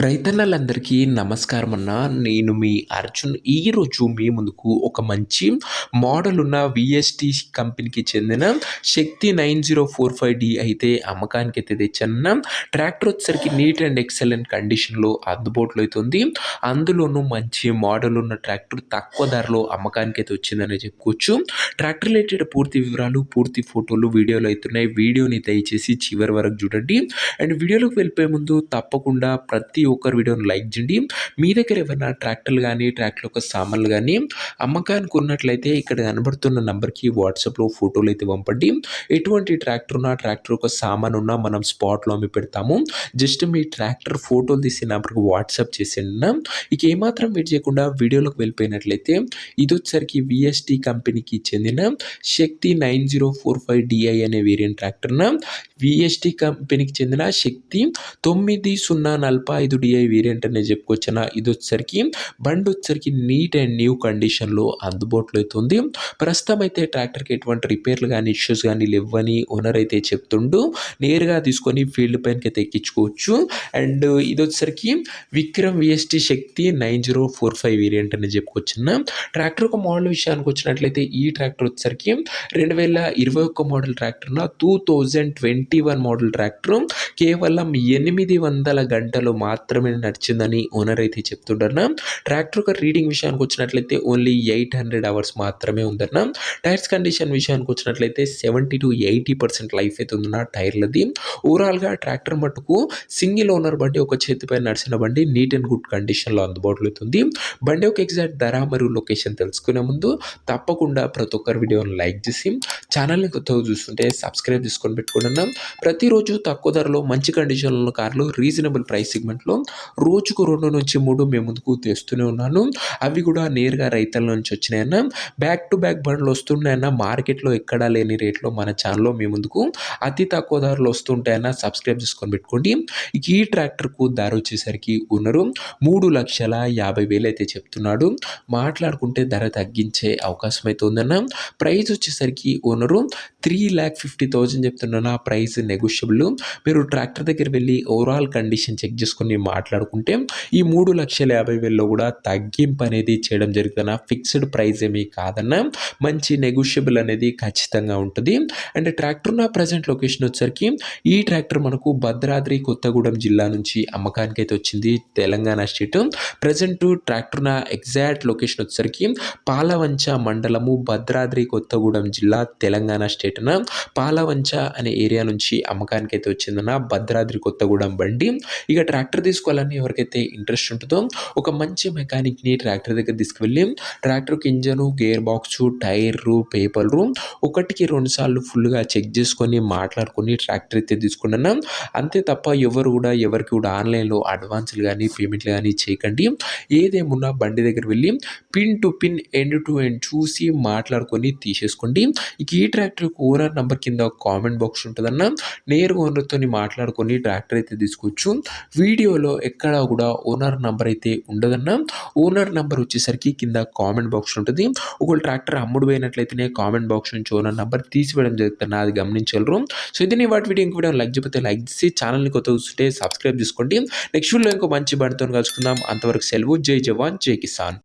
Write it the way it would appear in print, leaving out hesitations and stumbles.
రైతన్నలందరికీ నమస్కారం అన్న. నేను మీ అర్జున్. ఈరోజు మీ ముందుకు ఒక మంచి మోడల్ ఉన్న విఎస్టీ కంపెనీకి చెందిన శక్తి 9045D అయితే అమ్మకానికి అయితే తెచ్చానన్న. ట్రాక్టర్ వచ్చేసరికి నీట్ అండ్ ఎక్సలెంట్ కండిషన్లో అందుబాటులో అయితే ఉంది. అందులోనూ మంచి మోడల్ ఉన్న ట్రాక్టర్ తక్కువ ధరలో అమ్మకానికి అయితే వచ్చిందని చెప్పుకోవచ్చు. ట్రాక్టర్ రిలేటెడ్ పూర్తి వివరాలు, పూర్తి ఫోటోలు వీడియోలో అవుతున్నాయి. వీడియోని దయచేసి చివరి వరకు చూడండి. అండ్ వీడియోలోకి వెళ్ళిపోయే ముందు తప్పకుండా ప్రతి ఒక్కరు వీడియోని లైక్ చేయండి. మీ దగ్గర ఏమైనా ట్రాక్టర్లు కానీ ట్రాక్టర్ యొక్క సామాన్లు కానీ అమ్మకానికి ఉన్నట్లయితే ఇక్కడ కనబడుతున్న నంబర్కి వాట్సాప్లో ఫోటోలు అయితే పంపండి. ఎటువంటి ట్రాక్టర్ ఉన్నా ట్రాక్టర్ యొక్క సామాన్ ఉన్నా మనం స్పాట్లో అమ్మి పెడతాము. జస్ట్ మీ ట్రాక్టర్ ఫోటోలు తీసి నంబర్కి వాట్సాప్ చేసేయండి. ఇక ఏమాత్రం వెయిట్ చేయకుండా వీడియోలోకి వెళ్ళిపోయినట్లయితే ఇది వచ్చేసరికి విఎస్టీ కంపెనీకి చెందిన శక్తి 9045DI అనే వేరియంట్ ట్రాక్టర్న. విఎస్టీ కంపెనీకి చెందిన శక్తి 9045DI వేరియంట్ అనేది చెప్పుకొచ్చిన. ఇది వచ్చేసరికి బండి వచ్చేసరికి నీట్ అండ్ న్యూ కండిషన్లో అందుబాటులో అయితే ఉంది. ప్రస్తుతం అయితే ట్రాక్టర్కి ఎటువంటి రిపేర్లు కానీ ఇష్యూస్ కానీ లేవని ఓనర్ అయితే చెప్తుండు. నేరుగా తీసుకొని ఫీల్డ్ పైనకి అయితే ఎక్కించుకోవచ్చు. అండ్ ఇది వచ్చేసరికి విక్రమ్ విఎస్టీ శక్తి 9045 వేరియంట్ అనేది చెప్పుకొచ్చిన. ట్రాక్టర్ ఒక మోడల్ విషయానికి వచ్చినట్లయితే ఈ ట్రాక్టర్ వచ్చేసరికి 2021 మోడల్ ట్రాక్టర్న 2021 మోడల్ ట్రాక్టర్ కేవలం 800 గంటలు మాత్రమే నడిచిందని ఓనర్ అయితే చెప్తుండన్న. ట్రాక్టర్ యొక్క రీడింగ్ విషయానికి వచ్చినట్లయితే ఓన్లీ 800 అవర్స్ మాత్రమే ఉందన్న. టైర్స్ కండిషన్ విషయానికి వచ్చినట్లయితే 70 to 80% లైఫ్ అయితే ఉందన్న టైర్లది. ఓవరాల్గా ట్రాక్టర్ మటుకు సింగిల్ ఓనర్ బండి, ఒక చేతిపై నడిచిన బండి, నీట్ అండ్ గుడ్ కండిషన్లో అందుబాటులో అవుతుంది. బండి యొక్క ఎగ్జాక్ట్ ధర మరియు లొకేషన్ తెలుసుకునే ముందు తప్పకుండా ప్రతి ఒక్కరు వీడియోని లైక్ చేసి ఛానల్ని కొత్తగా చూస్తుంటే సబ్స్క్రైబ్ చేసుకొని పెట్టుకున్నాం. ప్రతిరోజు తక్కువ ధరలో మంచి కండిషన్లో కార్లు రీజనబుల్ ప్రైస్ సెగ్మెంట్లో రోజుకు 2 నుంచి 3 మేము ముందుకు తెస్తూనే ఉన్నాను. అవి కూడా నేరుగా రైతుల నుంచి వచ్చినాయన్న. బ్యాక్ టు బ్యాక్ బండ్లు వస్తున్నాయన్న. మార్కెట్లో ఎక్కడా లేని రేట్లో మన ఛానల్లో మీ ముందుకు అతి తక్కువ ధరలు వస్తుంటాయన్న. సబ్స్క్రైబ్ చేసుకొని పెట్టుకోండి. ఇక ఈ ట్రాక్టర్కు ధర వచ్చేసరికి ఉన్నారు 3,50,000 అయితే చెప్తున్నాడు. మాట్లాడుకుంటే ధర తగ్గించే అవకాశం అయితే ఉందన్న. ప్రైస్ వచ్చేసరికి ఓనరు 3,50,000 చెప్తున్నా. Price negotiable. మీరు ట్రాక్టర్ దగ్గర వెళ్ళి ఓవరాల్ కండిషన్ చెక్ చేసుకొని మాట్లాడుకుంటే ఈ 3,50,000 కూడా తగ్గింపు అనేది చేయడం జరుగుతున్న. ఫిక్స్డ్ ప్రైస్ ఏమీ కాదన్న. మంచి నెగోషియబుల్ అనేది ఖచ్చితంగా ఉంటుంది. అండ్ ట్రాక్టర్ నా ప్రజెంట్ లొకేషన్ వచ్చేసరికి ఈ ట్రాక్టర్ మనకు భద్రాద్రి కొత్తగూడెం జిల్లా నుంచి అమ్మకానికి అయితే వచ్చింది, తెలంగాణ స్టేట్. ప్రజెంట్ ట్రాక్టర్ నా ఎగ్జాక్ట్ లొకేషన్ వచ్చేసరికి పాలవంచ మండలము, భద్రాద్రి కొత్తగూడెం జిల్లా, తెలంగాణ స్టేట్న పాలవంచ అనే ఏరియా నుంచి అమ్మకానికి అయితే వచ్చిందన్న భద్రాద్రి కొత్తగూడెం బండి. ఇక ట్రాక్టర్ తీసుకోవాలని ఎవరికైతే ఇంట్రెస్ట్ ఉంటుందో ఒక మంచి మెకానిక్ని ట్రాక్టర్ దగ్గర తీసుకువెళ్ళి ట్రాక్టర్కి ఇంజను, గేర్ బాక్స్, టైర్లు, పేపర్లు 1కి 2 సార్లు ఫుల్గా చెక్ చేసుకొని మాట్లాడుకొని ట్రాక్టర్ అయితే తీసుకున్నాను. అంతే తప్ప ఎవరికి కూడా ఆన్లైన్లో అడ్వాన్స్లు కానీ పేమెంట్లు కానీ చేయకండి. ఏదేమున్నా బండి దగ్గర వెళ్ళి pin to pin, end to end చూసి మాట్లాడుకొని తీసేసుకోండి. ఇక ఈ ట్రాక్టర్ ఓనర్ నెంబర్ కింద కామెంట్ బాక్స్ ఉంటుందన్న. నేరుగా ఓనర్తో మాట్లాడుకొని ట్రాక్టర్ అయితే తీసుకోవచ్చు. వీడియోలో ఎక్కడా కూడా ఓనర్ నెంబర్ అయితే ఉండదన్న. ఓనర్ నెంబర్ వచ్చేసరికి కింద కామెంట్ బాక్స్ ఉంటుంది. ఒకవేళ ట్రాక్టర్ అమ్ముడు పోయినట్లయితేనే కామెంట్ బాక్స్ నుంచి ఓనర్ నెంబర్ తీసివేయడం జరుగుతుంది. అది గమనించగలరు. సో ఇది వాటి వీడియో. ఇంక వీడియో లైక్ చేయకపోతే లైక్ చేసి ఛానల్ని కొత్త చూస్తుంటే సబ్స్క్రైబ్ చేసుకోండి. నెక్స్ట్ వీడియోలో ఇంకో మంచి బండితో కలుసుకుందాం. అంతవరకు సెలవు. జై జవాన్, జై కిసాన్.